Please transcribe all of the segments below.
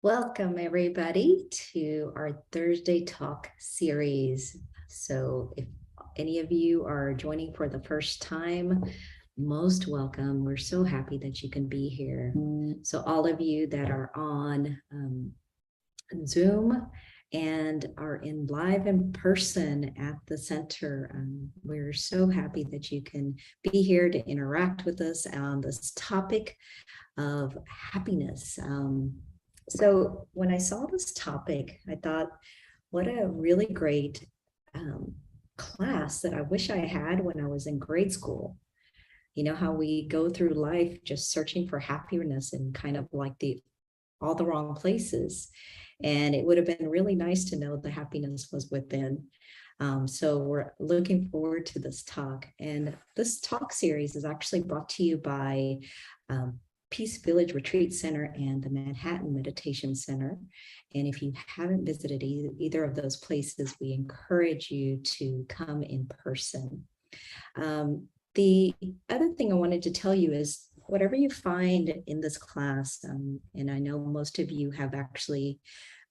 Welcome, everybody, to our Thursday Talk series. So, if any of you are joining for the first time, most welcome. We're so happy that you can be here. So, all of you that are on Zoom and are in live in person at the center, we're so happy that you can be here to interact with us on this topic of happiness. So when I saw this topic, I thought, what a really great class that I wish I had when I was in grade school. You know how we go through life just searching for happiness in kind of like all the wrong places. And it would have been really nice to know the happiness was within. So we're looking forward to this talk. And this talk series is actually brought to you by Peace Village Retreat Center and the Manhattan Meditation Center. And if you haven't visited either of those places, we encourage you to come in person. The other thing I wanted to tell you is whatever you find in this class, and I know most of you have actually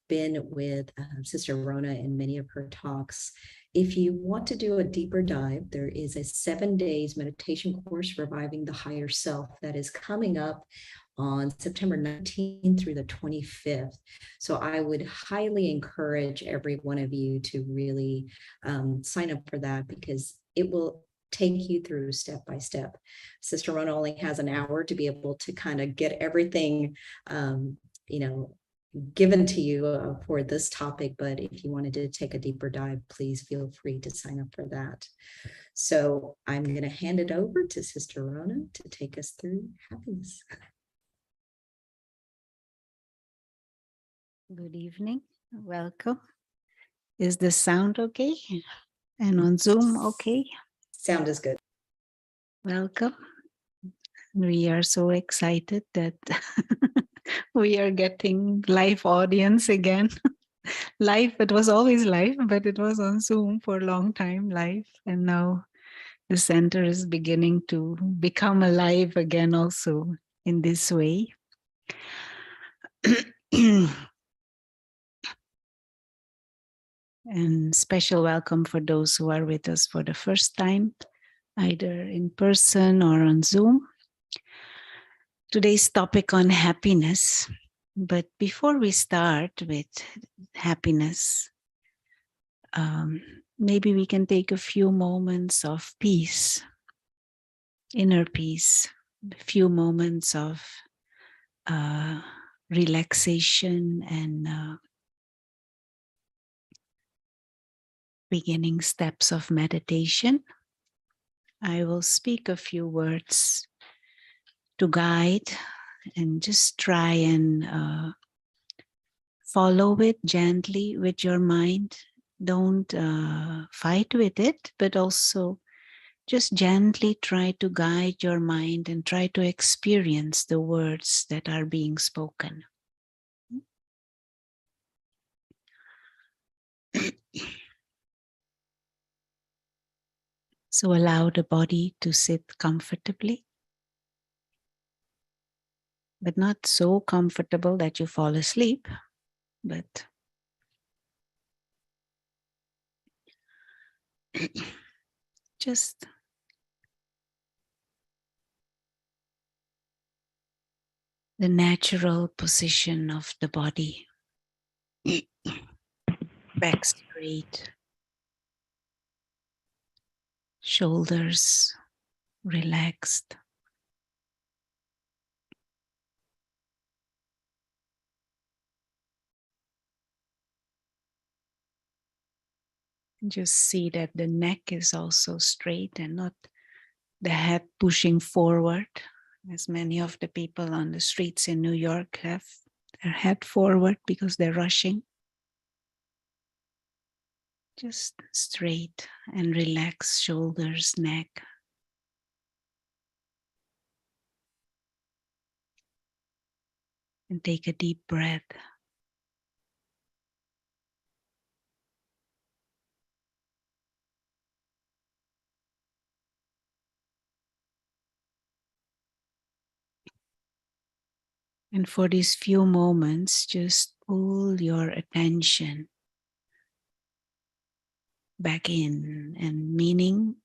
been with Sister Rona in many of her talks. If you want to do a deeper dive, there is a 7 days meditation course, Reviving the Higher Self, that is coming up on September 19th through the 25th. So I would highly encourage every one of you to really sign up for that, because it will take you through step by step. Sister Rona only has an hour to be able to kind of get everything, given to you for this topic, but if you wanted to take a deeper dive, please feel free to sign up for that. So I'm going to hand it over to Sister Rona to take us through happiness. Good evening. Welcome. Is the sound okay? And on Zoom, okay? Sound is good. Welcome. We are so excited that we are getting live audience again. Live, it was always live, but it was on Zoom for a long time, live. And now the center is beginning to become alive again also in this way. And special welcome for those who are with us for the first time, either in person or on Zoom. Today's topic on happiness. But before we start with happiness, maybe we can take a few moments of peace, inner peace, a few moments of relaxation and beginning steps of meditation. I will speak a few words to guide and just try and follow it gently with your mind. Don't fight with it, but also just gently try to guide your mind and try to experience the words that are being spoken. So allow the body to sit comfortably, but not so comfortable that you fall asleep, but just the natural position of the body. Back straight, shoulders relaxed. Just see that the neck is also straight and not the head pushing forward, as many of the people on the streets in New York have their head forward because they're rushing. Just straight and relax shoulders, neck. And take a deep breath. And for these few moments, just pull your attention back in, and meaning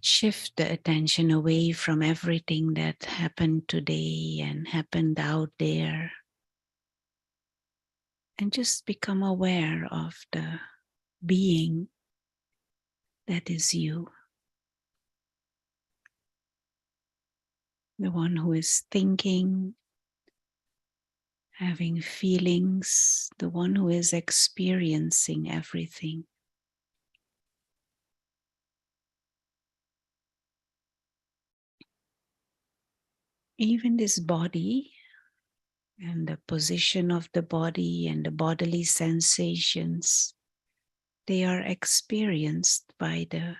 shift the attention away from everything that happened today and happened out there, and just become aware of the being that is you, the one who is thinking, having feelings, the one who is experiencing everything. Even this body and the position of the body and the bodily sensations, they are experienced by the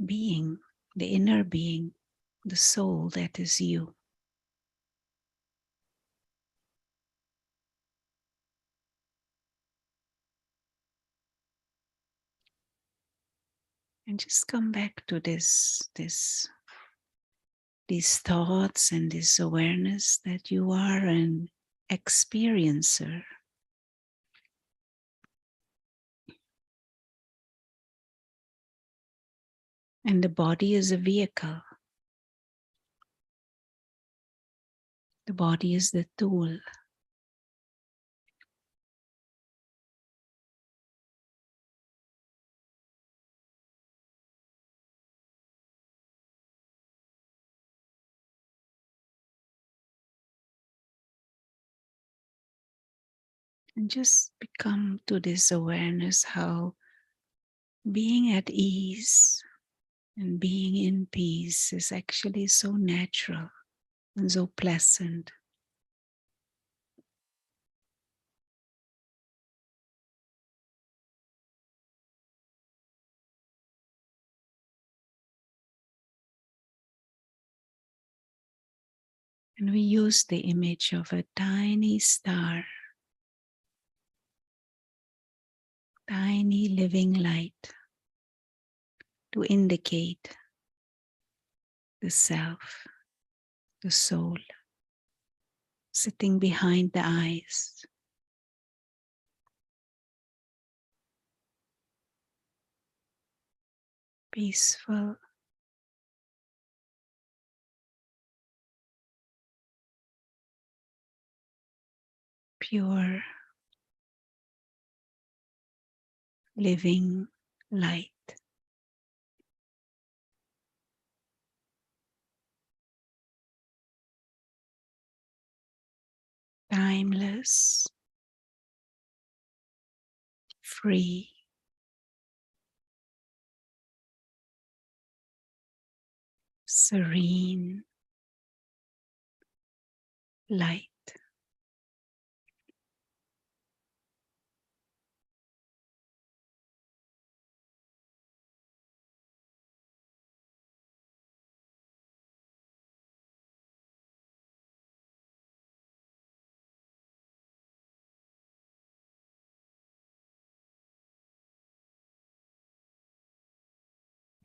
being, the inner being, the soul that is you. And just come back to these thoughts and this awareness that you are an experiencer. And the body is a vehicle. The body is the tool. And just become to this awareness how being at ease and being in peace is actually so natural and so pleasant. And we use the image of a tiny star, tiny living light, to indicate the self, the soul, sitting behind the eyes. Peaceful, pure, living light. Timeless, free, serene light.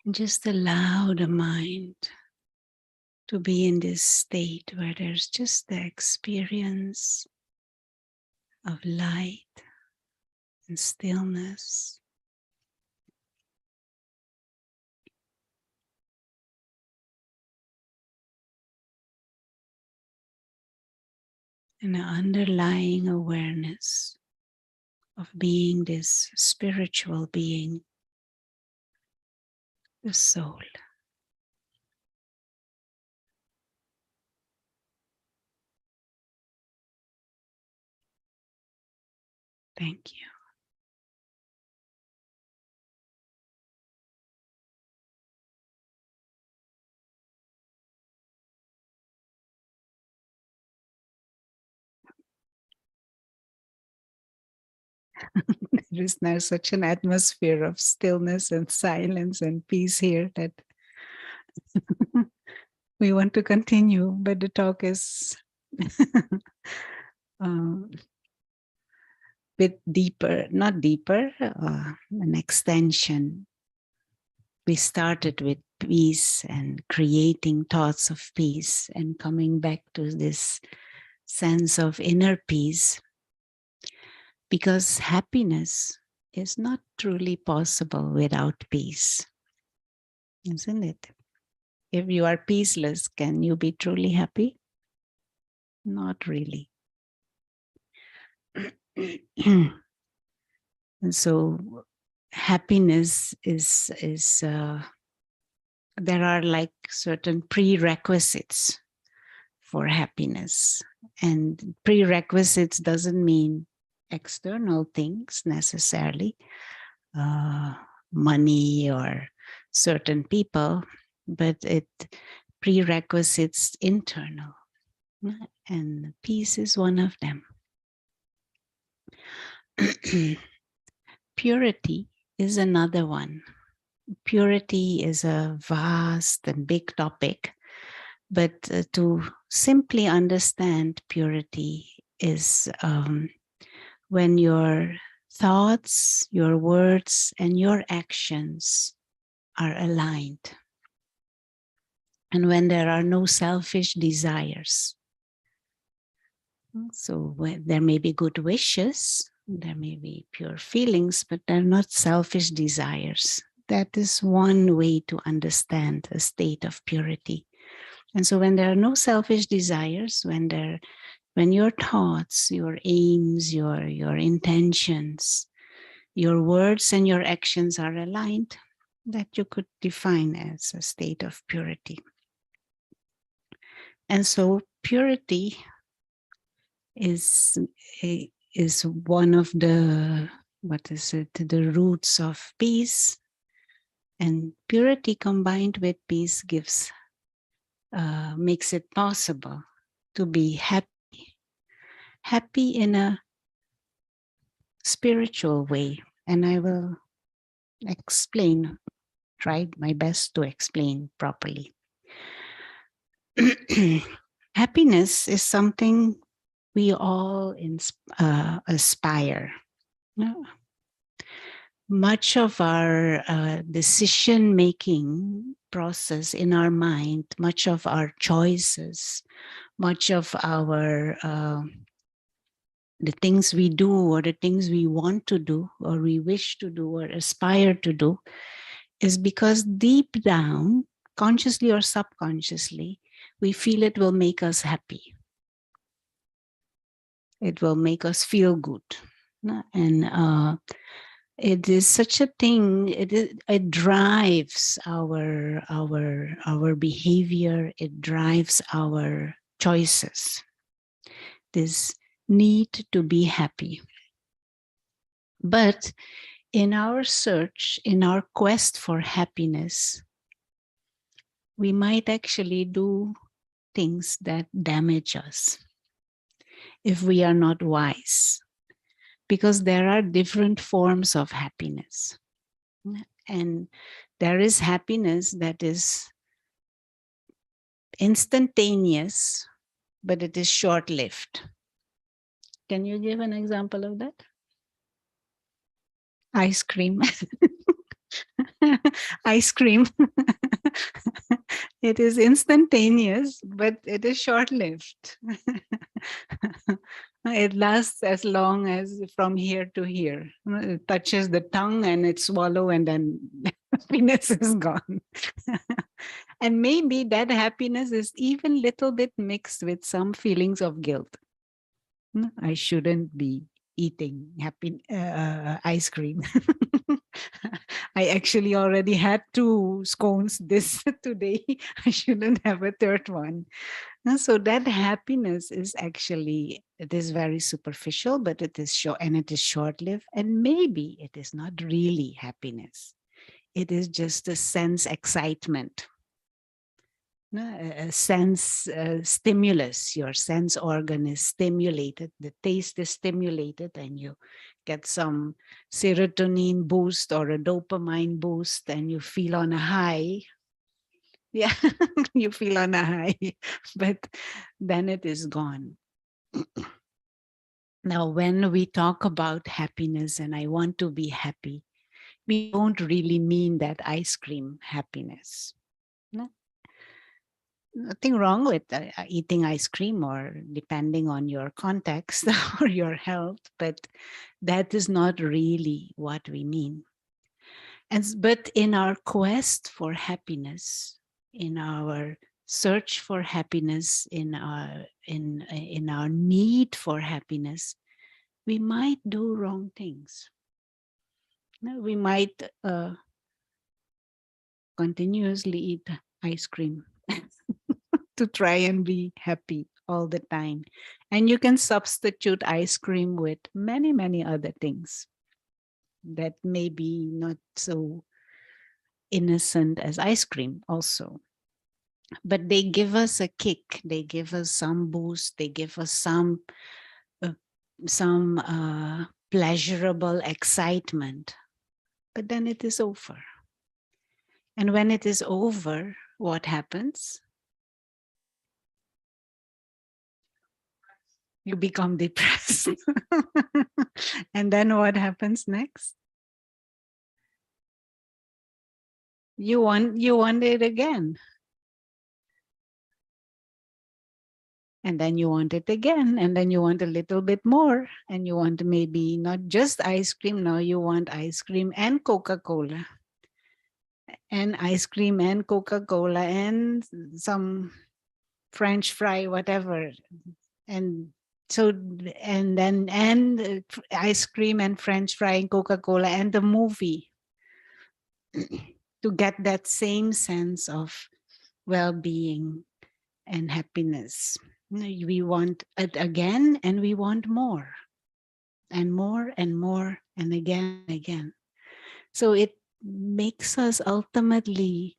And just allow the mind to be in this state where there's just the experience of light and stillness. And an underlying awareness of being this spiritual being, the soul. Thank you. There is now such an atmosphere of stillness and silence and peace here that we want to continue, but the talk is bit deeper, not deeper, an extension. We started with peace and creating thoughts of peace and coming back to this sense of inner peace, because happiness is not truly possible without peace, isn't it? If you are peaceless, can you be truly happy? Not really. And so happiness is there are like certain prerequisites for happiness, and prerequisites doesn't mean external things necessarily, money or certain people, but it prerequisites internal, and peace is one of them. Purity is another one. Purity is a vast and big topic, but to simply understand purity is when your thoughts, your words, and your actions are aligned, and when there are no selfish desires. So there may be good wishes, there may be pure feelings, but they're not selfish desires. That is one way to understand a state of purity. And so when there are no selfish desires, when your thoughts, your aims, your intentions, your words and your actions are aligned, that you could define as a state of purity. And so purity is one of the, the roots of peace. And purity combined with peace makes it possible to be happy in a spiritual way. And I will try my best to explain properly. Happiness is something we all aspire. Much of our decision-making process in our mind, much of our choices, much of our the things we do or the things we want to do or we wish to do or aspire to do is because deep down, consciously or subconsciously, we feel it will make us happy. It will make us feel good. And it is such a thing. It drives our behavior. It drives our choices. This need to be happy. But in our search, in our quest for happiness, we might actually do things that damage us if we are not wise, because there are different forms of happiness. And there is happiness that is instantaneous, but it is short-lived. Can you give an example of that? Ice cream. Ice cream. It is instantaneous, but it is short-lived. It lasts as long as from here to here. It touches the tongue and it swallows, and then happiness is gone. And maybe that happiness is even a little bit mixed with some feelings of guilt. I shouldn't be eating ice cream. I actually already had 2 scones this today. I shouldn't have a third one. So that happiness is actually, it is very superficial, but it is short, and it is short-lived. And maybe it is not really happiness. It is just a sense excitement. A sense stimulus. Your sense organ is stimulated, the taste is stimulated, and you get some serotonin boost or a dopamine boost, and you feel on a high. Yeah, you feel on a high, but then it is gone. Now, when we talk about happiness and I want to be happy, we don't really mean that ice cream happiness. nothing wrong with eating ice cream, or depending on your context or your health, but that is not really what we mean. But in our quest for happiness, in our search for happiness, in our need for happiness, we might do wrong things. No, we might continuously eat ice cream to try and be happy all the time. And you can substitute ice cream with many, many other things that may be not so innocent as ice cream also. But they give us a kick, they give us some boost, they give us uh, some pleasurable excitement. But then it is over. And when it is over, what happens? You become depressed. And then what happens next? You want it again. And then you want it again, and then you want a little bit more, and you want maybe not just ice cream, now you want ice cream and Coca-Cola, and ice cream and Coca-Cola and some French fry, whatever. And so, and then, and ice cream and French fry and Coca-Cola and the movie to get that same sense of well-being and happiness. We want it again, and we want more and more and more and again and again. So it makes us ultimately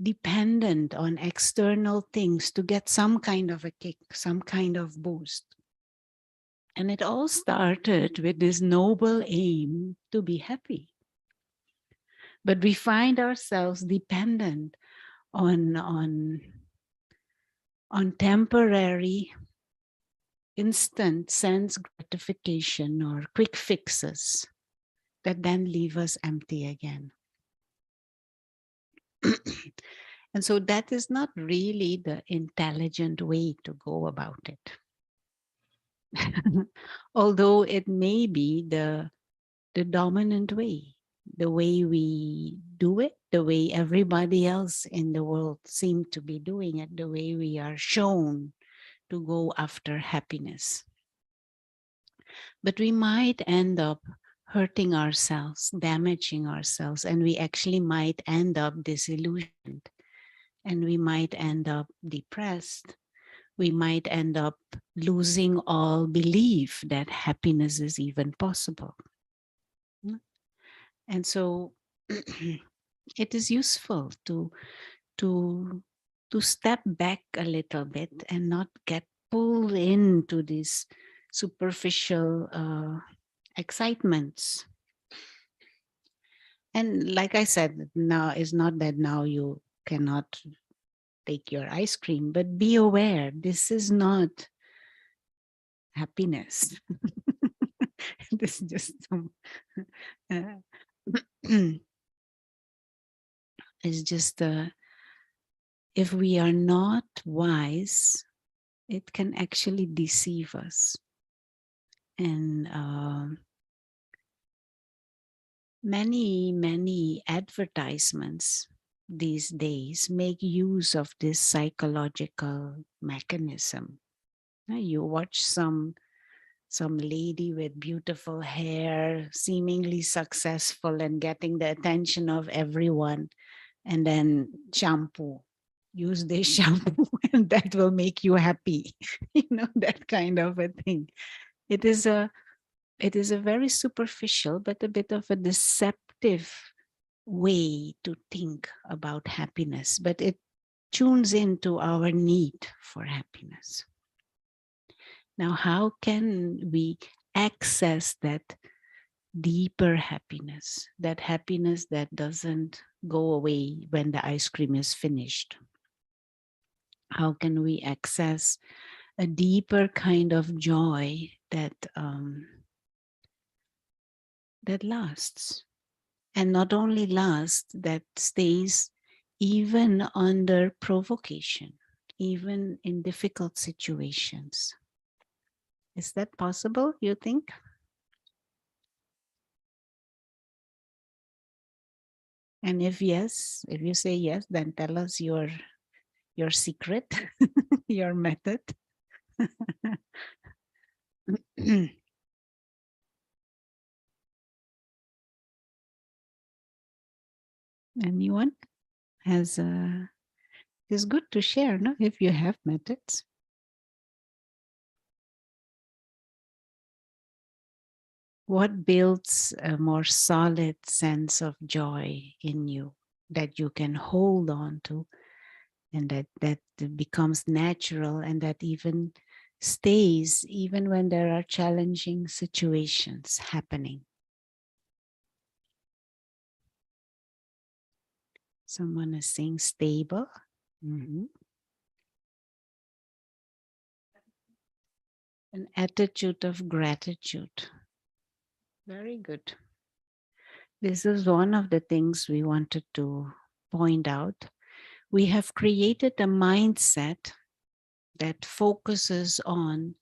dependent on external things to get some kind of a kick, some kind of boost. And it all started with this noble aim to be happy. But we find ourselves dependent on temporary, instant sense gratification or quick fixes that then leave us empty again. And so that is not really the intelligent way to go about it. Although it may be the dominant way, the way we do it, the way everybody else in the world seem to be doing it, the way we are shown to go after happiness. But we might end up hurting ourselves, damaging ourselves, and we actually might end up disillusioned, and we might end up depressed. We might end up losing all belief that happiness is even possible. And so it is useful to step back a little bit and not get pulled into these superficial excitements. And like I said, now it's not that now you cannot take your ice cream, but be aware this is not happiness. This is just some, it's just if we are not wise, it can actually deceive us. And many advertisements these days make use of this psychological mechanism. You watch some lady with beautiful hair, seemingly successful and getting the attention of everyone, and then shampoo. Use this shampoo and that will make you happy. That kind of a thing. It is a very superficial but a bit of a deceptive way to think about happiness, but it tunes into our need for happiness. Now, how can we access that deeper happiness, that happiness that doesn't go away when the ice cream is finished? How can we access a deeper kind of joy that that lasts? And not only lasts, that stays even under provocation. even in difficult situations. Is that possible, you think? And if yes, if you say yes, then tell us your secret, your method. Anyone has it's good to share, no? If you have methods. What builds a more solid sense of joy in you that you can hold on to, and that becomes natural, and that even stays even when there are challenging situations happening? Someone is saying stable. Mhm. An attitude of gratitude. Very good. This is one of the things we wanted to point out. We have created a mindset that focuses on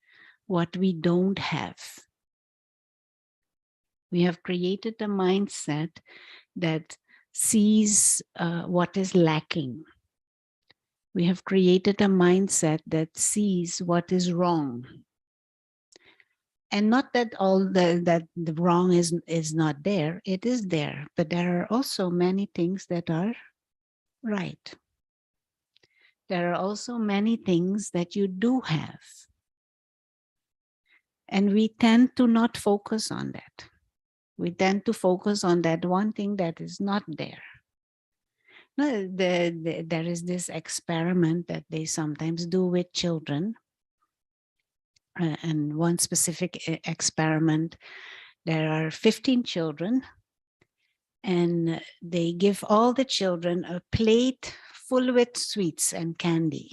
what we don't have. We have created a mindset that sees what is lacking. We have created a mindset that sees what is wrong. And not that all that the wrong is not there, it is there, but there are also many things that are right. There are also many things that you do have. And we tend to not focus on that. We tend to focus on that one thing that is not there. No, there is this experiment that they sometimes do with children. And one specific experiment, there are 15 children, and they give all the children a plate full with sweets and candy.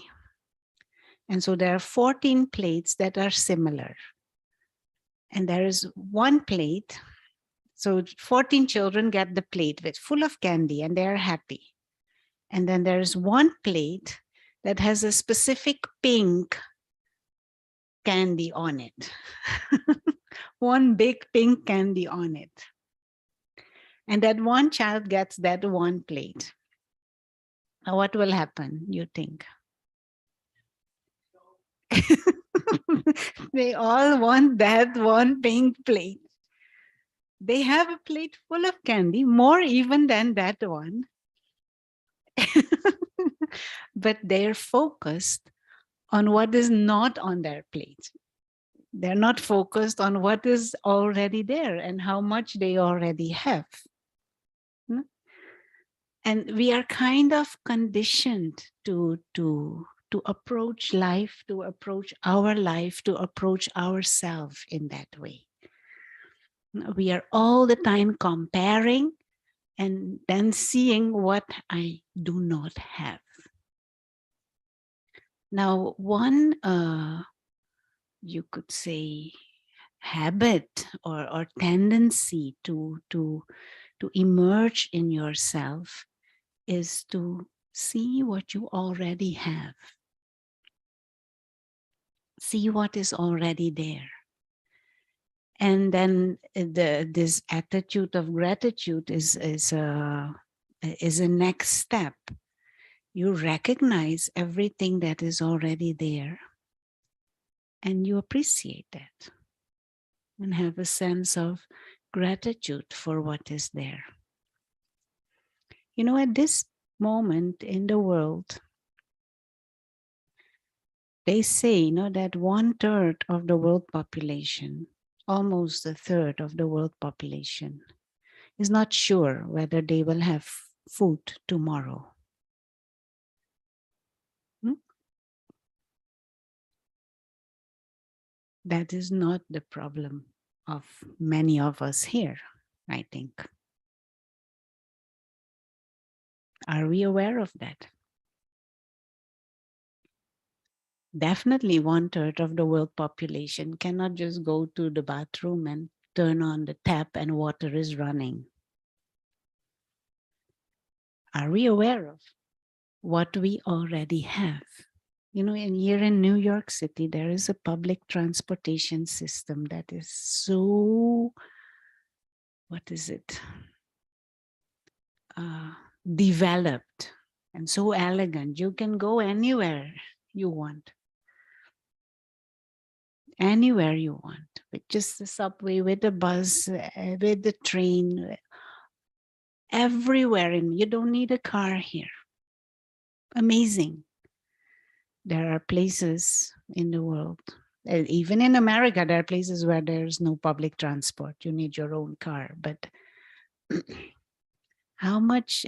And so there are 14 plates that are similar. And there is one plate. So 14 children get the plate with full of candy and they are happy. And then there's one plate that has a specific pink candy on it. One big pink candy on it. And that one child gets that one plate. Now what will happen, you think? They all want that one pink plate. They have a plate full of candy, more even than that one. But they're focused on what is not on their plate. They're not focused on what is already there and how much they already have. And we are kind of conditioned to approach life, to approach our life, to approach ourselves in that way. We are all the time comparing and then seeing what I do not have. Now, one, you could say, habit or tendency to emerge in yourself is to see what you already have. See what is already there. And then this attitude of gratitude is a next step. You recognize everything that is already there and you appreciate that and have a sense of gratitude for what is there. You know, at this moment in the world, they say, you know, that 1/3 of the world population, almost a third of the world population, is not sure whether they will have food tomorrow. That is not the problem of many of us here, I think. Are we aware of that? Definitely 1/3 of the world population cannot just go to the bathroom and turn on the tap and water is running. Are we aware of what we already have? You know, and here in New York City, there is a public transportation system that is so, what is it? Developed and so elegant. You can go anywhere you want. Anywhere you want, with just the subway, with the bus, with the train, everywhere. And you don't need a car here. Amazing. There are places in the world, even in America, there are places where there's no public transport. You need your own car. But how much,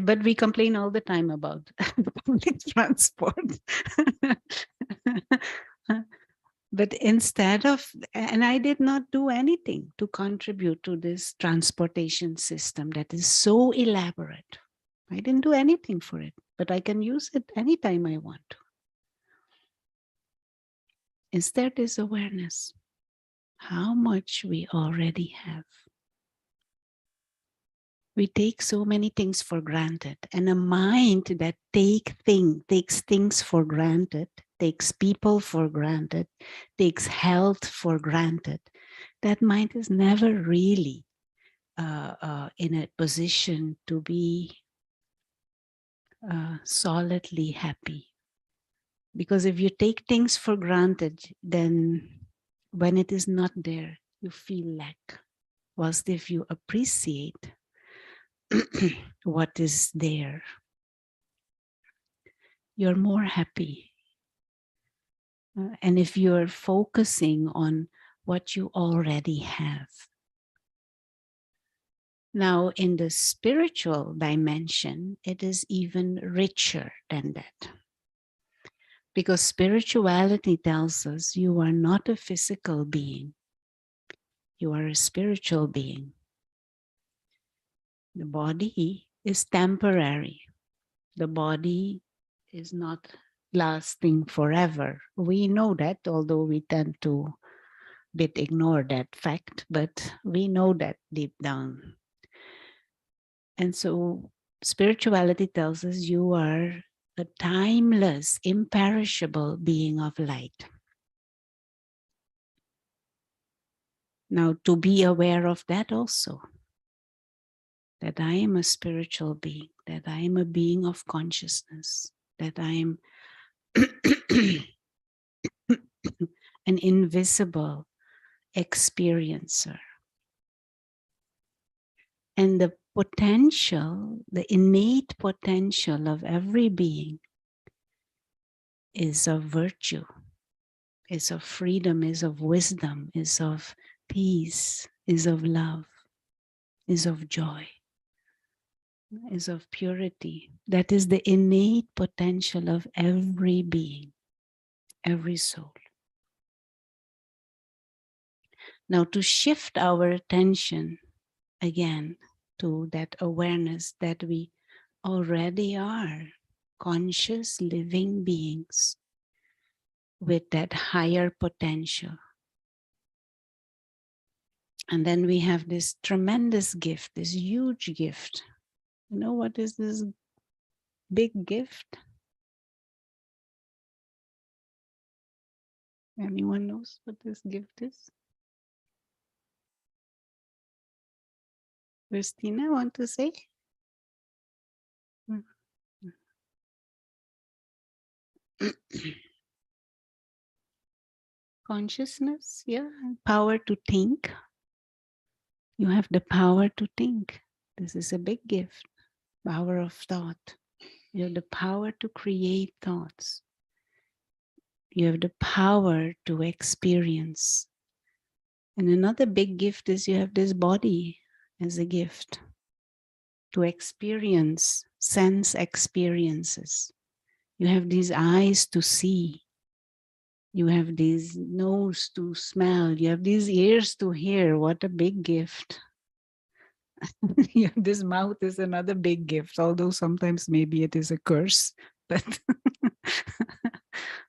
but we complain all the time about public transport. But instead of, and I did not do anything to contribute to this transportation system that is so elaborate. I didn't do anything for it, but I can use it anytime I want to. Is there this awareness? How much we already have. We take so many things for granted, and a mind that takes things for granted, takes people for granted, takes health for granted, that mind is never really in a position to be solidly happy. Because if you take things for granted, then when it is not there, you feel lack. Whilst if you appreciate what is there, you're more happy. And if you're focusing on what you already have. Now, in the spiritual dimension, it is even richer than that. Because spirituality tells us you are not a physical being. You are a spiritual being. The body is temporary. The body is not lasting forever. We know that, although we tend to bit ignore that fact, but we know that deep down. And so spirituality tells us you are a timeless, imperishable being of light. Now, to be aware of that also, that I am a spiritual being, that I am a being of consciousness, that I am an invisible experiencer. And the potential, the innate potential of every being is of virtue, is of freedom, is of wisdom, is of peace, is of love, is of joy, is of purity. That is the innate potential of every being, every soul. Now, to shift our attention again to that awareness that we already are conscious living beings with that higher potential. And then we have this tremendous gift, this huge gift. You know what is this big gift? Anyone knows what this gift is? Christina, want to say? Consciousness, yeah, power to think. You have the power to think. This is a big gift, power of thought. You have the power to create thoughts. You have the power to experience. And another big gift is you have this body as a gift to experience, sense experiences. You have these eyes to see. You have these nose to smell. You have these ears to hear. What a big gift. This mouth is another big gift, although sometimes maybe it is a curse. But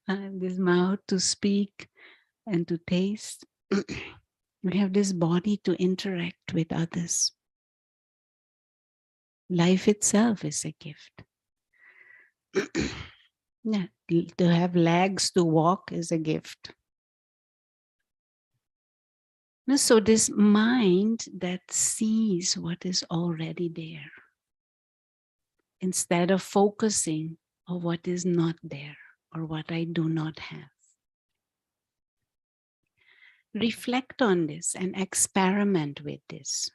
this mouth to speak and to taste. We have this body to interact with others. Life itself is a gift. Yeah, to have legs to walk is a gift. So this mind that sees what is already there, instead of focusing on what is not there or what I do not have. Reflect on this and experiment with this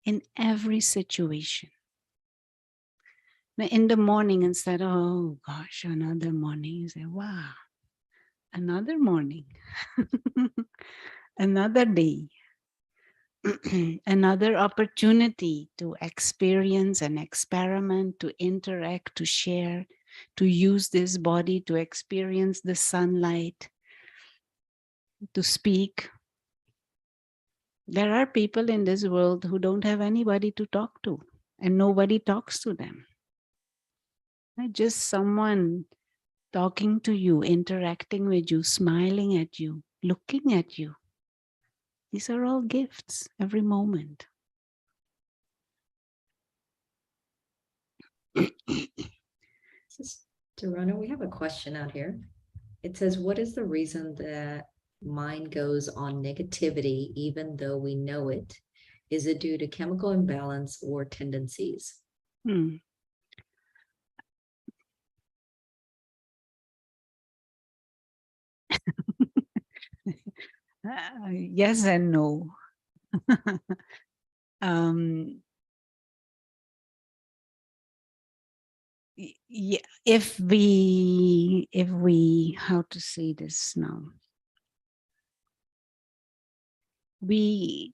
in every situation. Now, in the morning, instead of, oh gosh, another morning, you say, wow, another morning, another day, another opportunity to experience and experiment, to interact, to share, to use this body to experience the sunlight, to speak. There are people in this world who don't have anybody to talk to, and nobody talks to them. Just someone talking to you, interacting with you, smiling at you, looking at you. These are all gifts every moment. Dorona, we have a question out here. It says, what is the reason that mind goes on negativity even though we know it? Is it due to chemical imbalance or tendencies? Yes and no. um, yeah, if we, how to say this now? The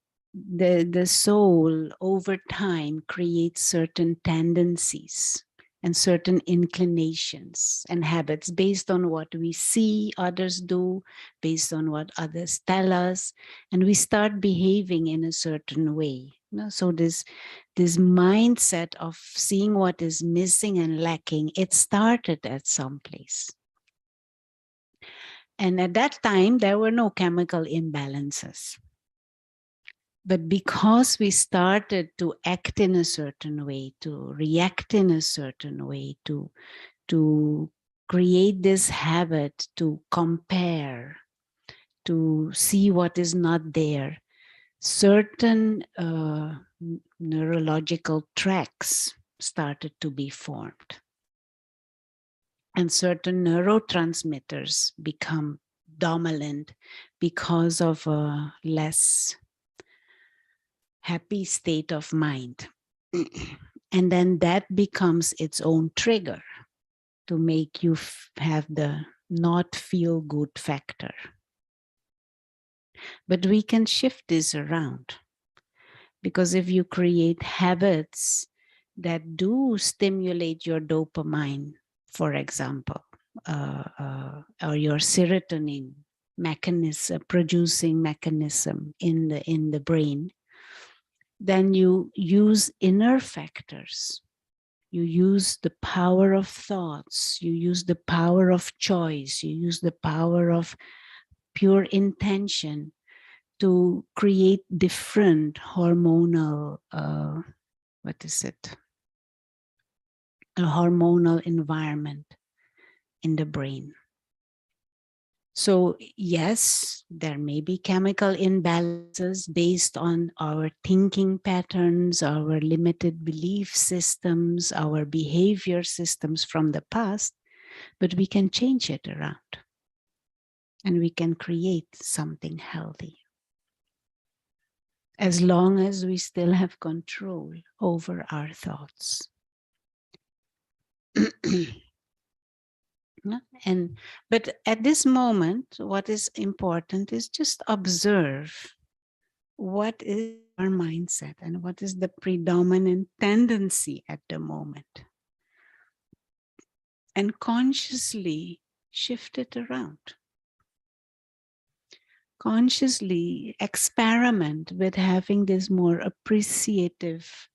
soul over time creates certain tendencies and certain inclinations and habits based on what we see others do, based on what others tell us, and we start behaving in a certain way. So this mindset of seeing what is missing and lacking, it started at some place. And at that time, there were no chemical imbalances. But because we started to act in a certain way, to react in a certain way, to create this habit, to compare, to see what is not there, certain neurological tracks started to be formed. And certain neurotransmitters become dominant because of a less happy state of mind. And then that becomes its own trigger to make you have the not feel good factor. But we can shift this around, because if you create habits that do stimulate your dopamine, for example, or your serotonin mechanism, producing mechanism in the brain, then you use inner factors. You use the power of thoughts, you use the power of choice, you use the power of pure intention to create different hormonal, what is it? A hormonal environment in the brain. So yes, there may be chemical imbalances based on our thinking patterns, our limited belief systems, our behavior systems from the past, but we can change it around and we can create something healthy, as long as we still have control over our thoughts. But at this moment, what is important is just observe what is our mindset and what is the predominant tendency at the moment, and consciously shift it around. Consciously experiment with having this more appreciative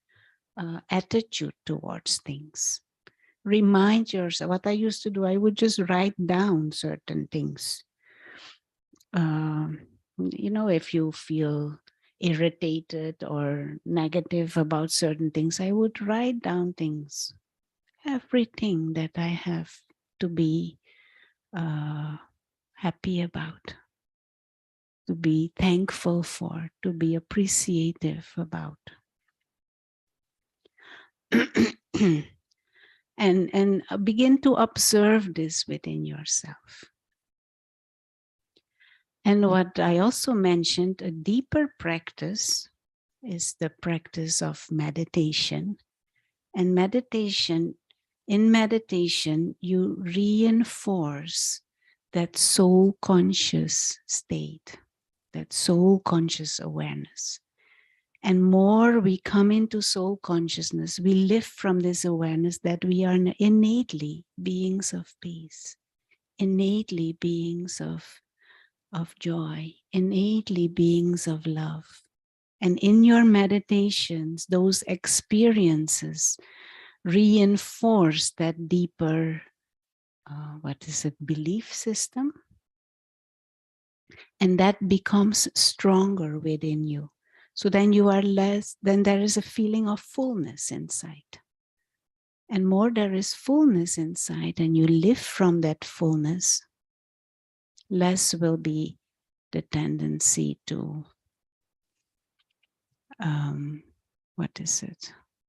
attitude towards things. Remind yourself. What I used to do, I would just write down certain things. If you feel irritated or negative about certain things, I would write down things, everything that I have to be happy about, to be thankful for, to be appreciative about. and begin to observe this within yourself. And what I also mentioned, a deeper practice is the practice of meditation. And in meditation, you reinforce that soul conscious state, that soul conscious awareness. And more we come into soul consciousness, we live from this awareness that we are innately beings of peace, innately beings of joy, innately beings of love. And in your meditations, those experiences reinforce that deeper, belief system. And that becomes stronger within you. So then you are then there is a feeling of fullness inside. And more there is fullness inside, and you live from that fullness, less will be the tendency to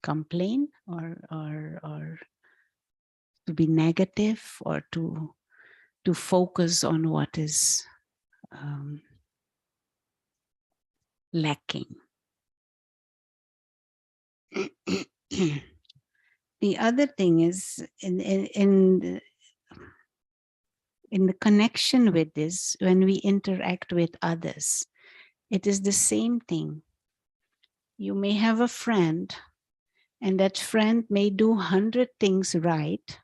complain or to be negative, or to focus on what is lacking. The other thing is in the connection with this, when we interact with others, it is the same thing. You may have a friend, and that friend may do 100 things right,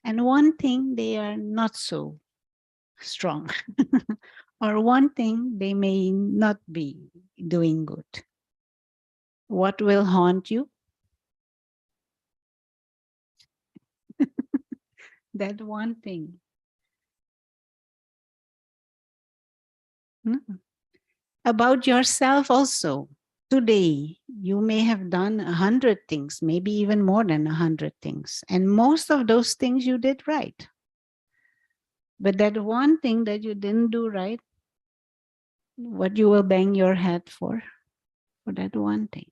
and one thing they are not so strong, or one thing they may not be doing good. What will haunt you? That one thing. About yourself also. Today, you may have done 100 things, maybe even more than 100 things. And most of those things you did right. But that one thing that you didn't do right, what you will bang your head for that one thing.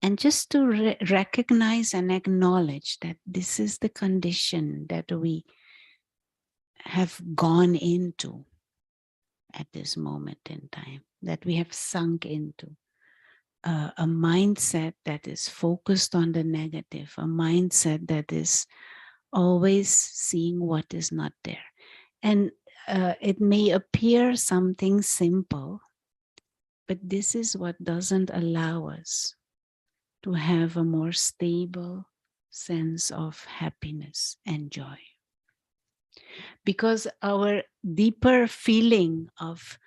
And just to recognize and acknowledge that this is the condition that we have gone into at this moment in time, that we have sunk into. A mindset that is focused on the negative, a mindset that is always seeing what is not there. And it may appear something simple, but this is what doesn't allow us to have a more stable sense of happiness and joy. Because our deeper feeling of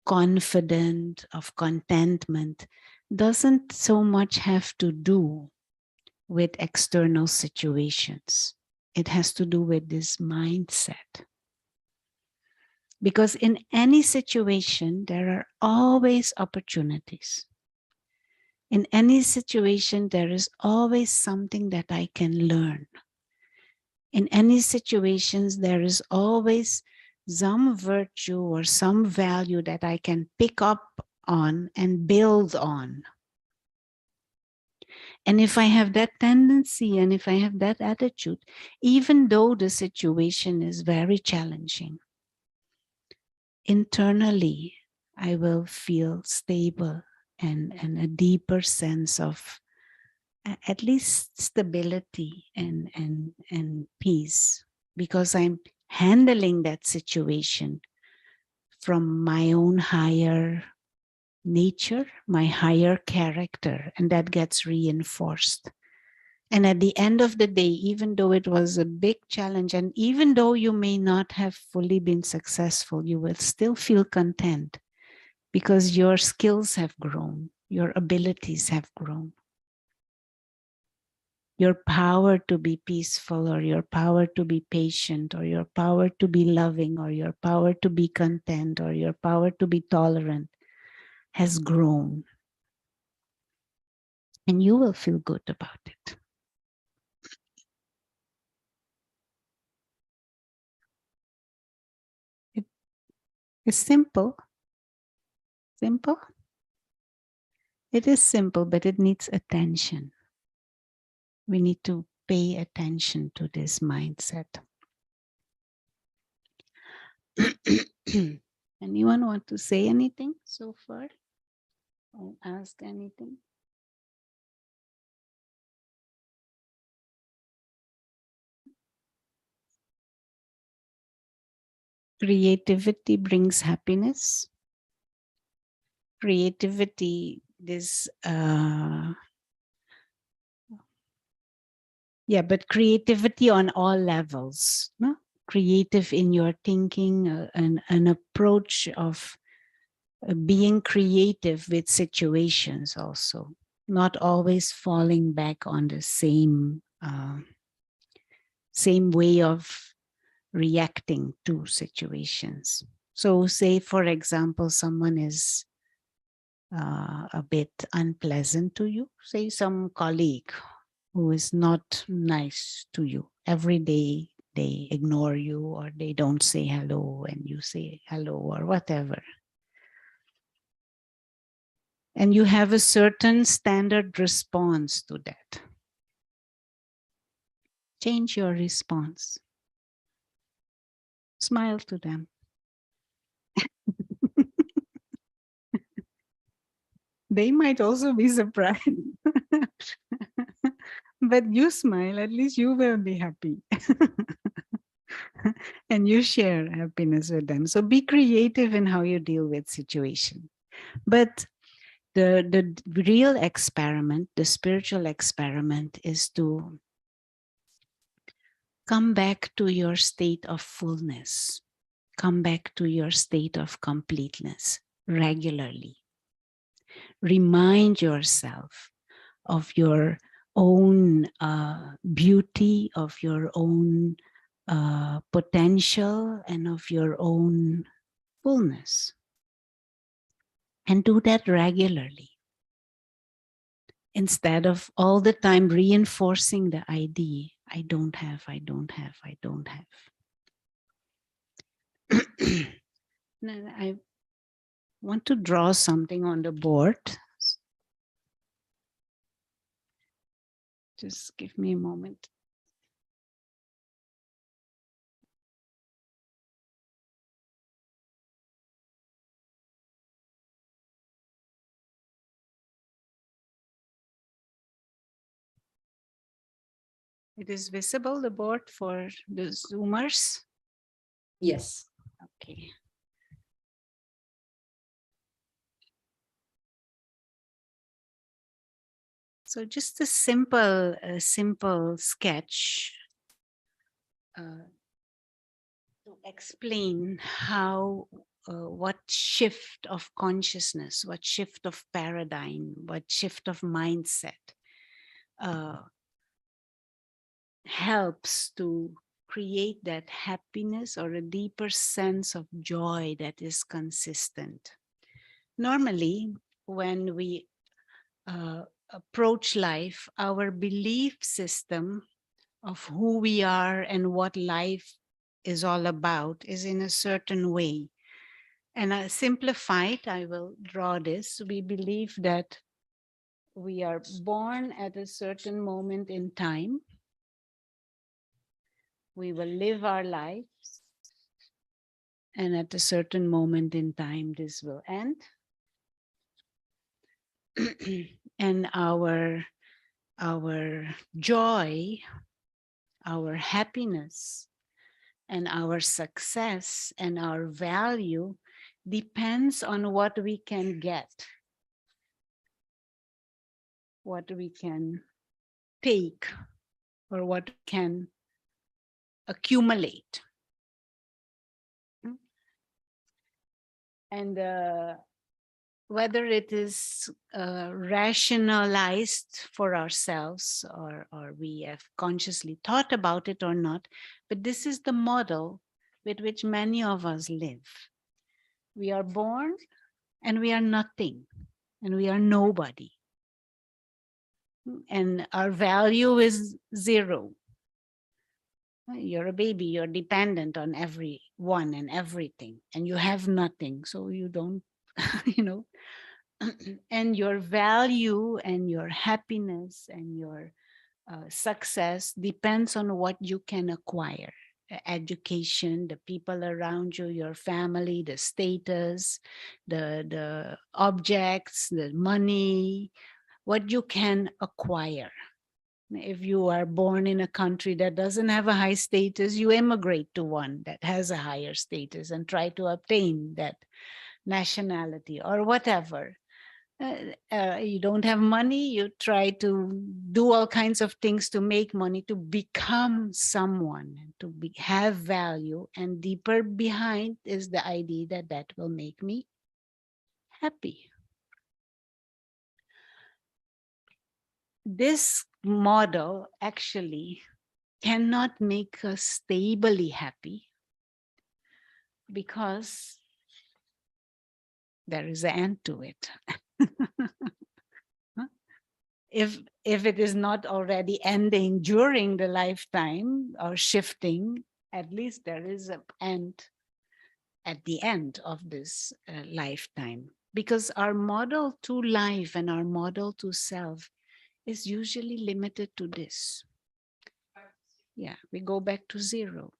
confident, of contentment, doesn't so much have to do with external situations. It has to do with this mindset. Because in any situation, there are always opportunities. In any situation, there is always something that I can learn. In any situations, there is always some virtue or some value that I can pick up on and build on. And if I have that tendency, and if I have that attitude, even though the situation is very challenging, internally, I will feel stable and a deeper sense of at least stability and peace, because I'm handling that situation from my own higher nature, my higher character, and that gets reinforced. And at the end of the day, even though it was a big challenge, and even though you may not have fully been successful, you will still feel content because your skills have grown, your abilities have grown. Your power to be peaceful, or your power to be patient, or your power to be loving, or your power to be content, or your power to be tolerant has grown. And you will feel good about it. It is simple. Simple. It is simple, but it needs attention. We need to pay attention to this mindset. Anyone want to say anything so far? Or ask anything? Creativity brings happiness. Creativity is, yeah, but creativity on all levels. No? Creative in your thinking, an approach of being creative with situations also. Not always falling back on the same way of reacting to situations. So say, for example, someone is a bit unpleasant to you, say some colleague who is not nice to you. Every day they ignore you, or they don't say hello and you say hello, or whatever. And you have a certain standard response to that. Change your response. Smile to them. They might also be surprised. But you smile, at least you will be happy. And you share happiness with them. So be creative in how you deal with situation. But the real experiment, the spiritual experiment, is to come back to your state of fullness. Come back to your state of completeness regularly. Remind yourself of your own beauty, of your own potential, and of your own fullness. And do that regularly, instead of all the time reinforcing the idea, I don't have, I don't have, I don't have. Now, I want to draw something on the board. Just give me a moment. It is visible, the board, for the Zoomers? Yes. Okay. So just a simple sketch to explain how, what shift of consciousness, what shift of paradigm, what shift of mindset helps to create that happiness or a deeper sense of joy that is consistent. Normally, when we approach life, our belief system of who we are and what life is all about is in a certain way. And simplified, I will draw this. We believe that we are born at a certain moment in time. We will live our lives, and at a certain moment in time, this will end. And our joy, our happiness, and our success and our value depends on what we can get, what we can take, or what we can accumulate. And whether it is rationalized for ourselves, or we have consciously thought about it or not, but this is the model with which many of us live. We are born and we are nothing, and we are nobody. and our value is zero. You're a baby, you're dependent on everyone and everything, and you have nothing, so you don't, you know, and your value and your happiness and your success depends on what you can acquire. Education, the people around you, your family, the status, the objects, the money, what you can acquire. If you are born in a country that doesn't have a high status, you immigrate to one that has a higher status and try to obtain that nationality or whatever. You don't have money, you try to do all kinds of things to make money, to become someone, to have value. And deeper behind is the idea that that will make me happy. This model actually cannot make us stably happy because there is an end to it. If it is not already ending during the lifetime or shifting, at least there is an end at the end of this lifetime. Because our model to life and our model to self is usually limited to this. Yeah, we go back to zero.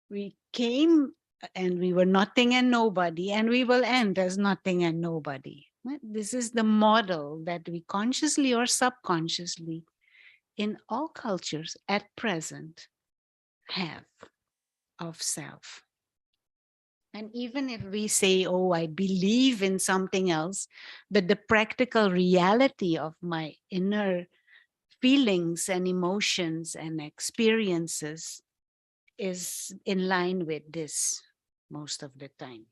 We came and we were nothing and nobody, and we will end as nothing and nobody. This is the model that we consciously or subconsciously in all cultures at present have of self. And even if we say, oh, I believe in something else, but the practical reality of my inner feelings and emotions and experiences is in line with this most of the time.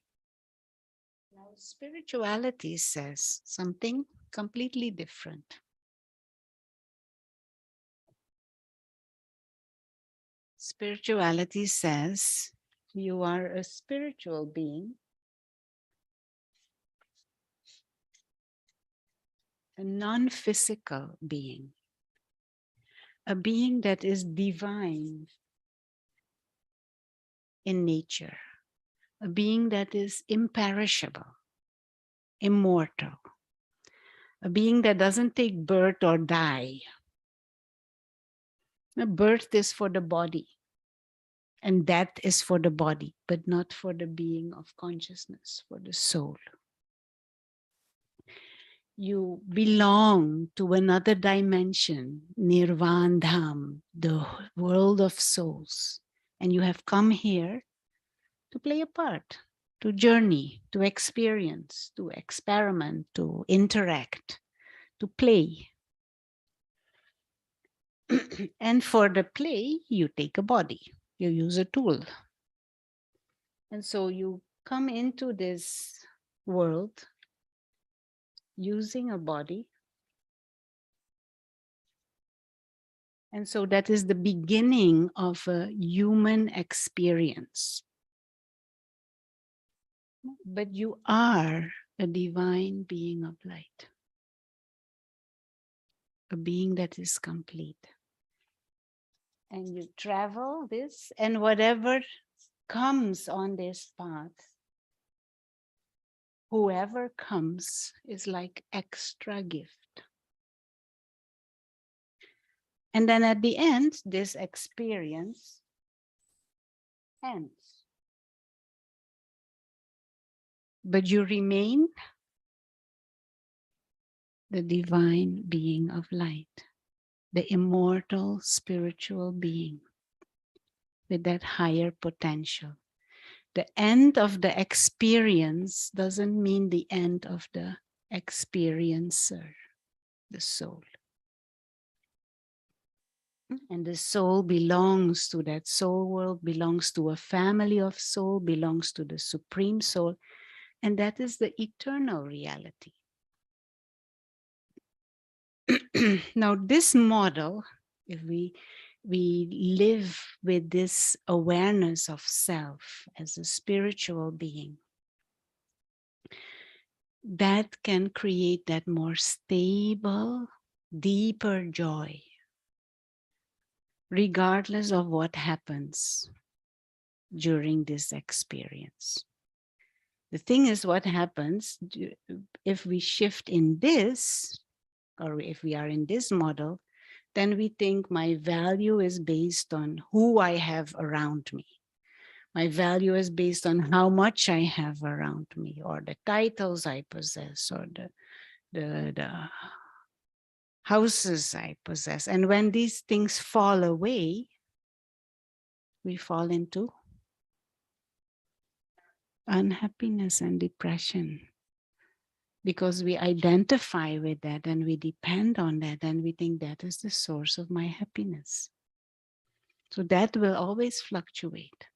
Now, spirituality says something completely different. Spirituality says you are a spiritual being, a non-physical being, a being that is divine in nature, a being that is imperishable, immortal, a being that doesn't take birth or die. A birth is for the body, and death is for the body, but not for the being of consciousness, for the soul. You belong to another dimension, Nirvana Dham, the world of souls. And you have come here to play a part, to journey, to experience, to experiment, to interact, to play. And for the play, you take a body, you use a tool. And so you come into this world using a body. And so that is the beginning of a human experience. But you are a divine being of light, a being that is complete. And you travel this, and whatever comes on this path, whoever comes is like extra gift. And then at the end, this experience ends. But you remain the divine being of light, the immortal spiritual being with that higher potential. The end of the experience doesn't mean the end of the experiencer, the soul. And the soul belongs to that soul world, belongs to a family of soul, belongs to the supreme soul. And that is the eternal reality. Now, this model, if we live with this awareness of self as a spiritual being, that can create that more stable deeper joy, regardless of what happens during this experience. The thing is, what happens if we shift in this, or if we are in this model, then we think my value is based on who I have around me. My value is based on how much I have around me, or the titles I possess, or the houses I possess. And when these things fall away, we fall into unhappiness and depression, because we identify with that and we depend on that and we think that is the source of my happiness. So that will always fluctuate.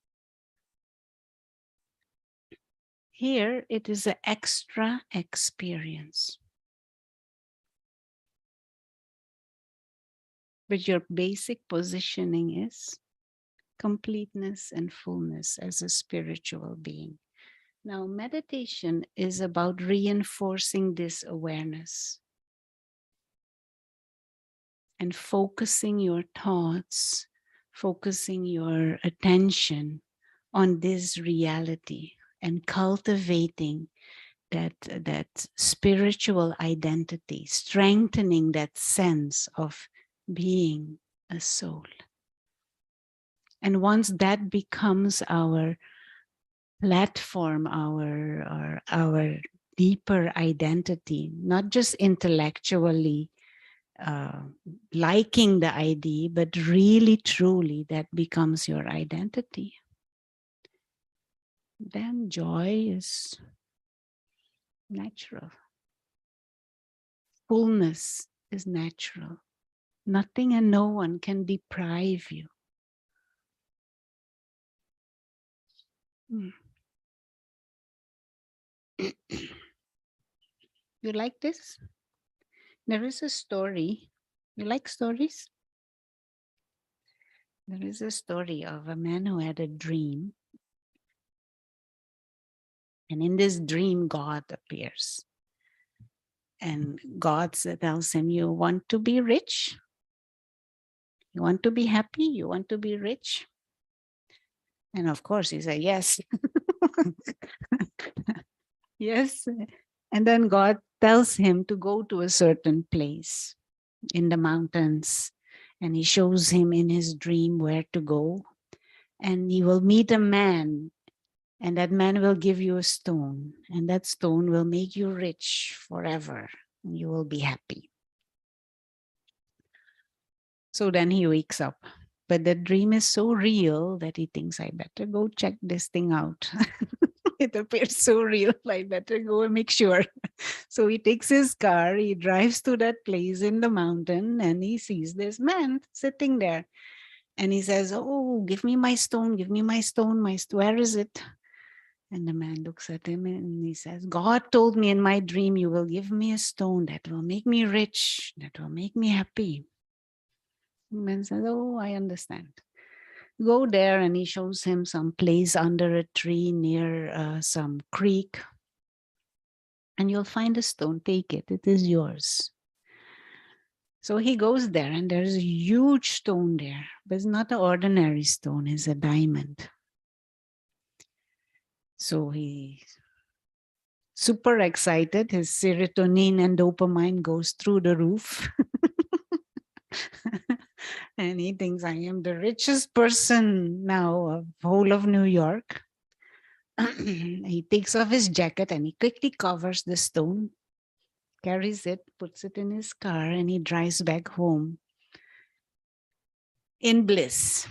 Here, it is an extra experience. But your basic positioning is completeness and fullness as a spiritual being. Now, meditation is about reinforcing this awareness and focusing your thoughts, focusing your attention on this reality and cultivating that spiritual identity, strengthening that sense of being a soul. And once that becomes our platform, our deeper identity, not just intellectually liking the idea, but really, truly, that becomes your identity, then joy is natural. Fullness is natural. Nothing and no one can deprive you. You like this? There is a story. You like stories? There is a story of a man who had a dream. And in this dream, God appears. And God tells him, you want to be rich? You want to be happy? You want to be rich? And of course, he said, yes. Yes. And then God tells him to go to a certain place in the mountains. And he shows him in his dream where to go. And he will meet a man. And that man will give you a stone. And that stone will make you rich forever. And you will be happy. So then he wakes up. But the dream is so real that he thinks, I better go check this thing out. It appears so real. I better go and make sure. So he takes his car, he drives to that place in the mountain, and he sees this man sitting there. And he says, oh, give me my stone, give me my stone, where is it? And the man looks at him and he says, God told me in my dream, you will give me a stone that will make me rich, that will make me happy. The man says, oh, I understand. Go there, and he shows him some place under a tree near some creek. And you'll find a stone, take it, it is yours. So he goes there, and there's a huge stone there, but it's not an ordinary stone, it's a diamond. So he's super excited, his serotonin and dopamine goes through the roof. And he thinks, I am the richest person now of whole of New York. He takes off his jacket and he quickly covers the stone, carries it, puts it in his car, and he drives back home in bliss.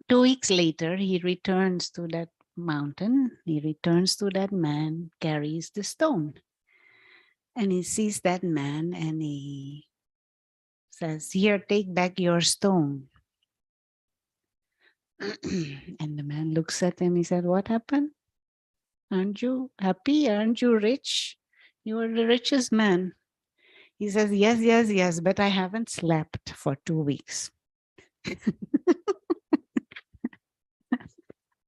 2 weeks later, he returns to that mountain. He returns to that man, carries the stone. And he sees that man and he says, here, take back your stone. And the man looks at him. He said, what happened? Aren't you happy? Aren't you rich? You are the richest man. He says, yes, yes, yes, but I haven't slept for 2 weeks.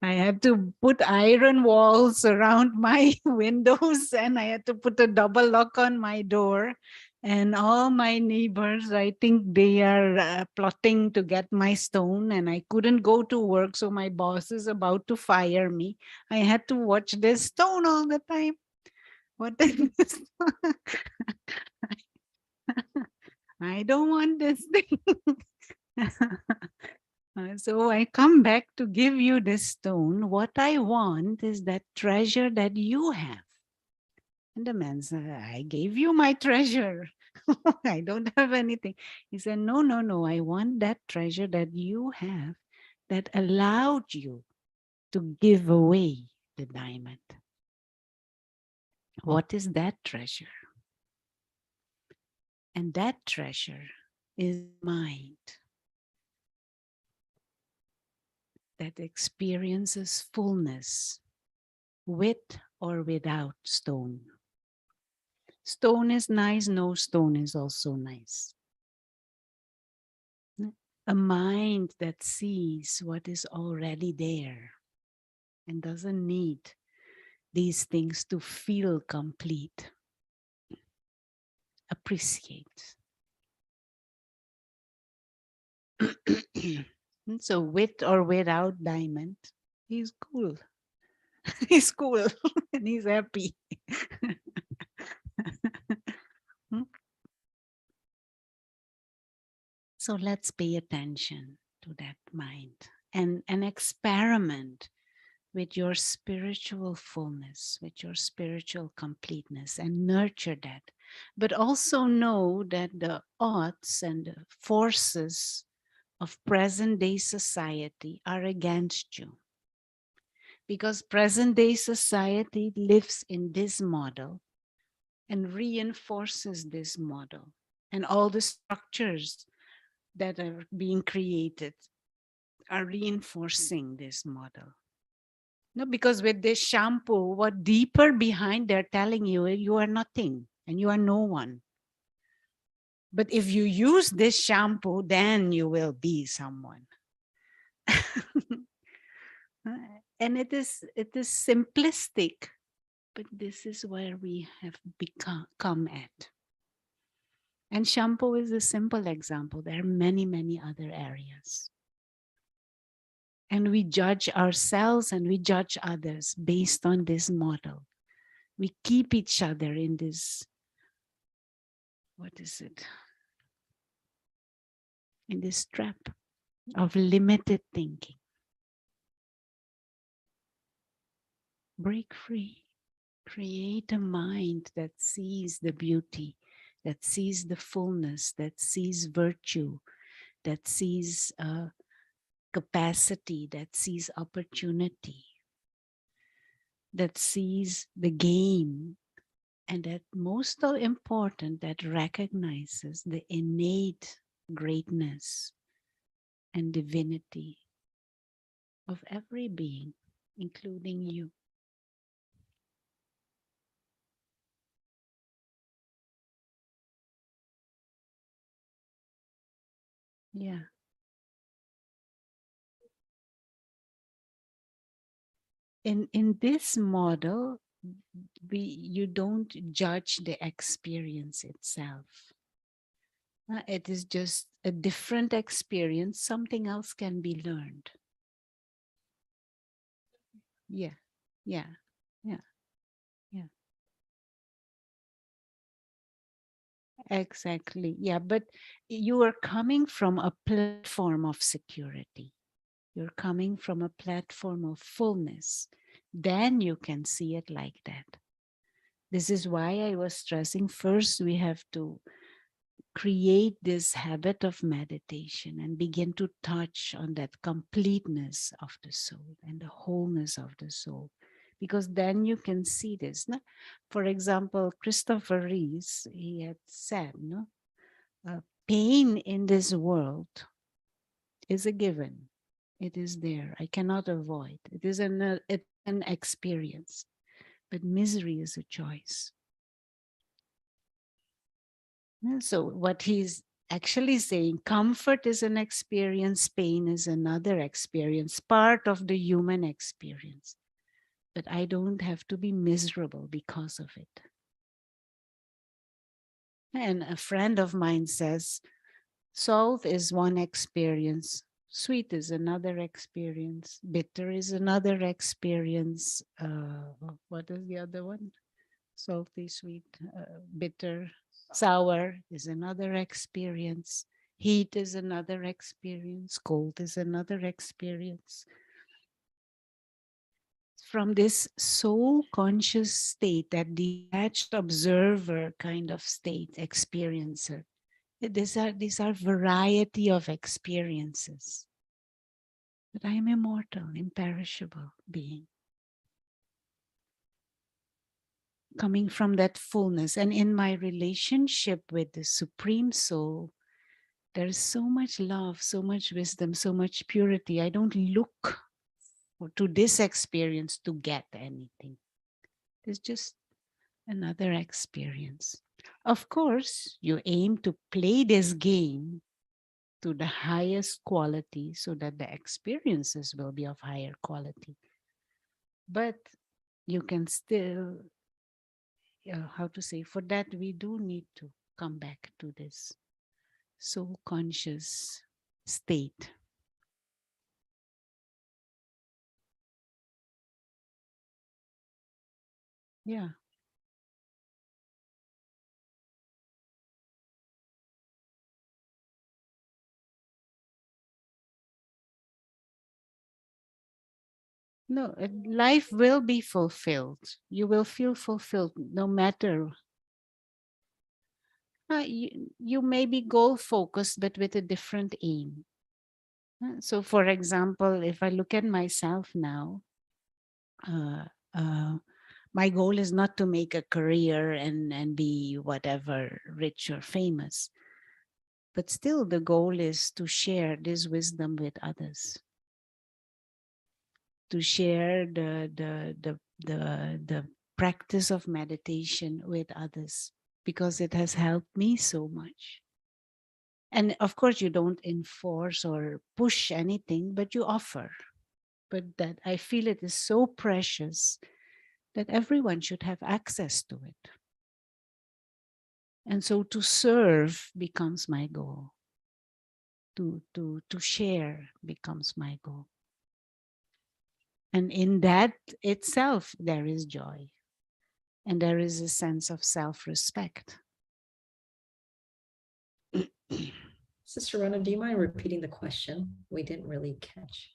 I had to put iron walls around my windows, and I had to put a double lock on my door. And all my neighbors, I think they are plotting to get my stone, and I couldn't go to work. So my boss is about to fire me. I had to watch this stone all the time. What is this? I don't want this thing. So I come back to give you this stone. What I want is that treasure that you have. And the man said, I gave you my treasure. I don't have anything. He said, no, no, no. I want that treasure that you have that allowed you to give away the diamond. What is that treasure? And that treasure is mind that experiences fullness with or without stone. Stone is nice, no stone is also nice. A mind that sees what is already there and doesn't need these things to feel complete. Appreciate. So with or without diamond, he's cool. He's cool and he's happy. So let's pay attention to that mind and experiment with your spiritual fullness, with your spiritual completeness, and nurture that. But also know that the odds and the forces of present day society are against you. Because present day society lives in this model and reinforces this model. And all the structures that are being created are reinforcing this model. No, because with this shampoo, what deeper behind they're telling you, you are nothing and you are no one. But if you use this shampoo, then you will be someone. And it is simplistic, but this is where we have come at. And shampoo is a simple example. There are many, many other areas. And we judge ourselves and we judge others based on this model. We keep each other in this, what is it? In this trap of limited thinking. Break free. Create a mind that sees the beauty, that sees the fullness, that sees virtue, that sees capacity, that sees opportunity, that sees the game, and that most important, that recognizes the innate greatness and divinity of every being, including you. Yeah. In this model, you don't judge the experience itself. It is just a different experience. Something else can be learned. Yeah, yeah, yeah, yeah. Exactly. Yeah, but you are coming from a platform of security. You're coming from a platform of fullness. Then you can see it like that. This is why I was stressing first, we have to create this habit of meditation and begin to touch on that completeness of the soul and the wholeness of the soul, because then you can see this. No? For example, Christopher Rees, he had said, no, pain in this world is a given. It is there. I cannot avoid. It is an experience, but misery is a choice. So what he's actually saying comfort is an experience, pain is another experience, part of the human experience. But I don't have to be miserable because of it. And a friend of mine says, salt is one experience, sweet is another experience, bitter is another experience. What is the other one? Salty, sweet, bitter, sour is another experience. Heat is another experience. Cold is another experience. From this soul conscious state, that detached observer kind of state, experiencer, these are variety of experiences. But I am immortal, imperishable being. Coming from that fullness. And in my relationship with the Supreme Soul, there is so much love, so much wisdom, so much purity. I don't look to this experience to get anything. It's just another experience. Of course, you aim to play this game to the highest quality so that the experiences will be of higher quality. But you can still, how to say, for that we do need to come back to this soul conscious state. Yeah. No, life will be fulfilled. You will feel fulfilled no matter. You may be goal focused, but with a different aim. So, for example, if I look at myself now, uh, uh, my goal is not to make a career and be whatever, rich or famous. But still, the goal is to share this wisdom with others, to share the practice of meditation with others, because it has helped me so much. And of course, you don't enforce or push anything, but you offer. But that I feel it is so precious that everyone should have access to it. And so to serve becomes my goal. To share becomes my goal. And in that itself, there is joy. And there is a sense of self-respect. Sister Rona, do you mind repeating the question? We didn't really catch.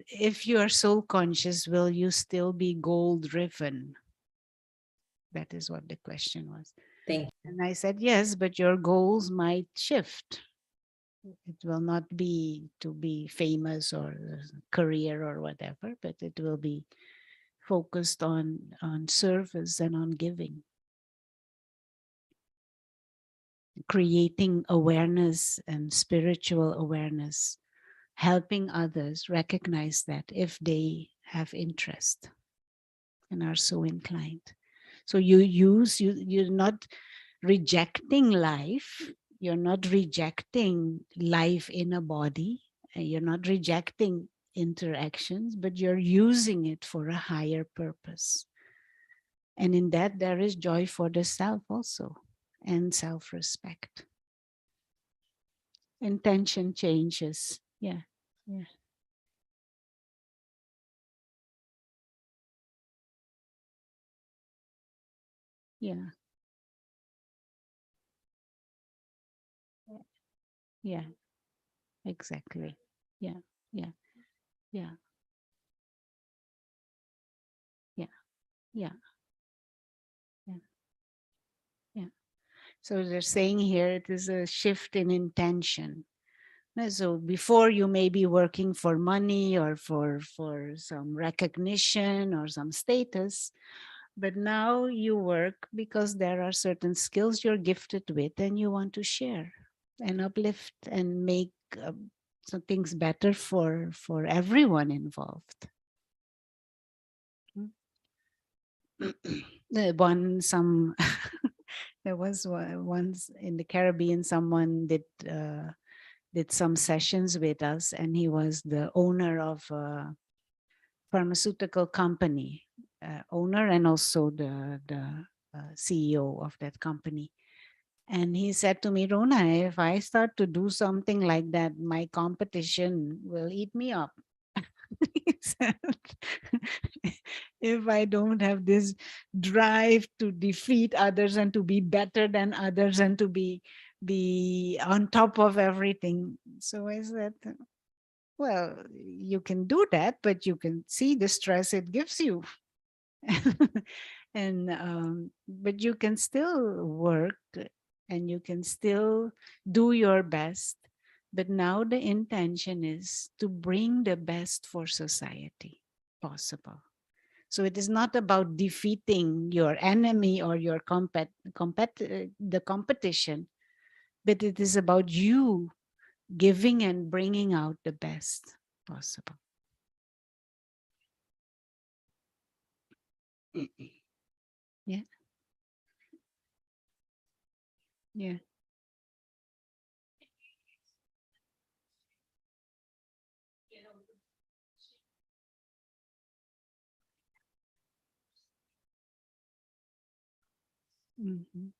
If you are soul conscious, will you still be goal driven? That is what the question was. Thank you. And I said, yes, but your goals might shift. It will not be to be famous or career or whatever, but it will be focused on service and on giving. Creating awareness and spiritual awareness, helping others recognize that if they have interest and are so inclined. So you're not rejecting life, you're not rejecting life in a body, you're not rejecting interactions, but you're using it for a higher purpose. And in that, there is joy for the self also, and self-respect. Intention changes. Yeah. Yeah. Yeah. Yeah. Exactly. Yeah. Yeah. Yeah. Yeah. Yeah. Yeah. Yeah. So they're saying here it is a shift in intention. So before you may be working for money or for some recognition or some status, but now you work because there are certain skills you're gifted with and you want to share and uplift and make some things better for everyone involved. The one some There was once in the Caribbean, someone did some sessions with us, and he was the owner of a pharmaceutical company, owner and also the CEO of that company. And he said to me, Rona, if I start to do something like that, my competition will eat me up. He said, if I don't have this drive to defeat others and to be better than others and to be on top of everything. So I said, well, you can do that, but you can see the stress it gives you. And but you can still work and you can still do your best, but now the intention is to bring the best for society possible. So it is not about defeating your enemy or your the competition, but it is about you giving and bringing out the best possible. Yeah, yeah. Mhm.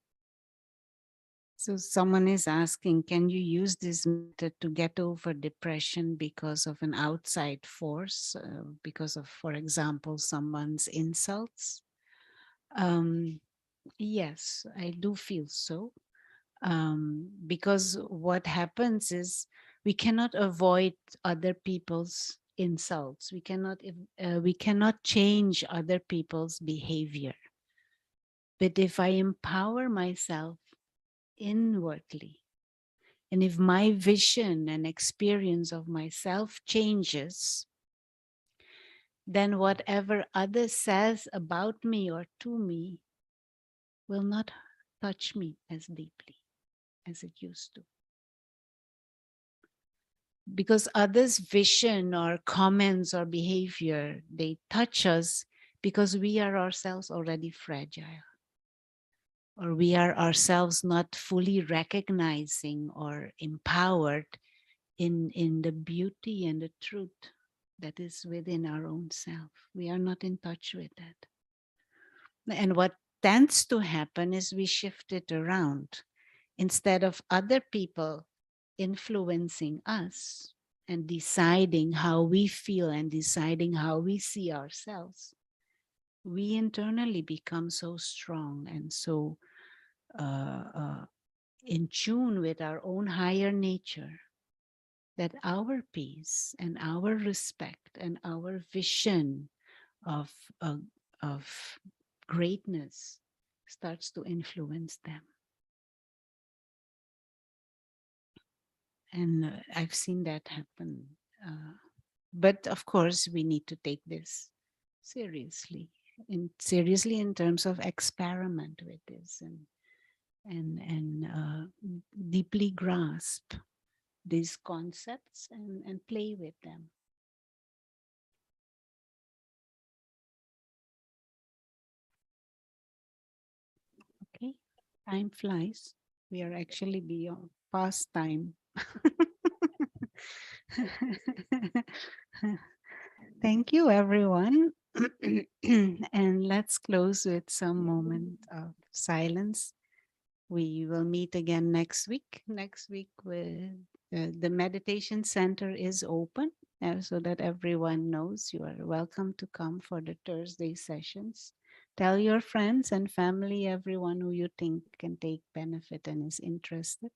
So someone is asking, can you use this method to get over depression because of an outside force, because of, for example, someone's insults? Um, yes, I do feel so. Because what happens is we cannot avoid other people's insults. We cannot change other people's behavior. But if I empower myself inwardly, and if my vision and experience of myself changes, then whatever others says about me or to me will not touch me as deeply as it used to. Because others' vision or comments or behavior, they touch us because we are ourselves already fragile, or we are ourselves not fully recognizing or empowered in the beauty and the truth that is within our own self. We are not in touch with that. And what tends to happen is we shift it around. Instead of other people influencing us and deciding how we feel and deciding how we see ourselves, we internally become so strong and so in tune with our own higher nature that our peace and our respect and our vision of, uh, of greatness starts to influence them. And I've seen that happen. But of course, we need to take this seriously, seriously in terms of experiment with this and deeply grasp these concepts and play with them. Okay, time flies. We are actually beyond past time. Thank you, everyone. And let's close with some moment of silence. We will meet again next week. Next week, the meditation center is open so that everyone knows you are welcome to come for the Thursday sessions. Tell your friends and family, everyone who you think can take benefit and is interested.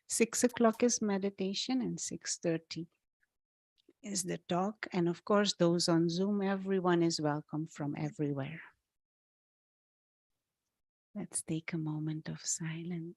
6 o'clock is meditation and 6:30 is the talk. And of course, those on Zoom, everyone is welcome from everywhere. Let's take a moment of silence.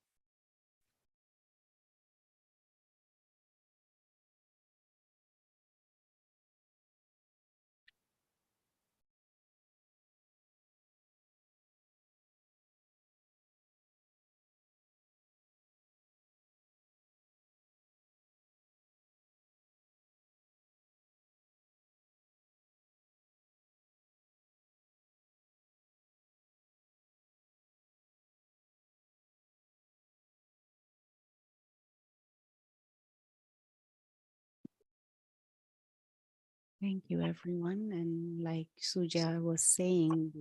Thank you, everyone. And like Suja was saying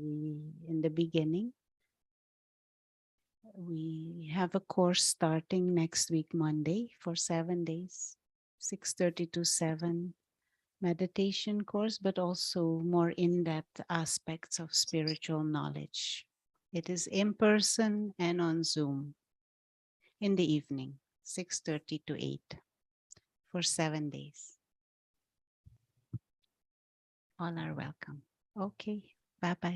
in the beginning, we have a course starting next week, Monday, for 7 days, 6:30 to 7 meditation course, but also more in-depth aspects of spiritual knowledge. It is in person and on Zoom in the evening, 6:30 to 8 for 7 days. All are welcome. Okay, bye-bye.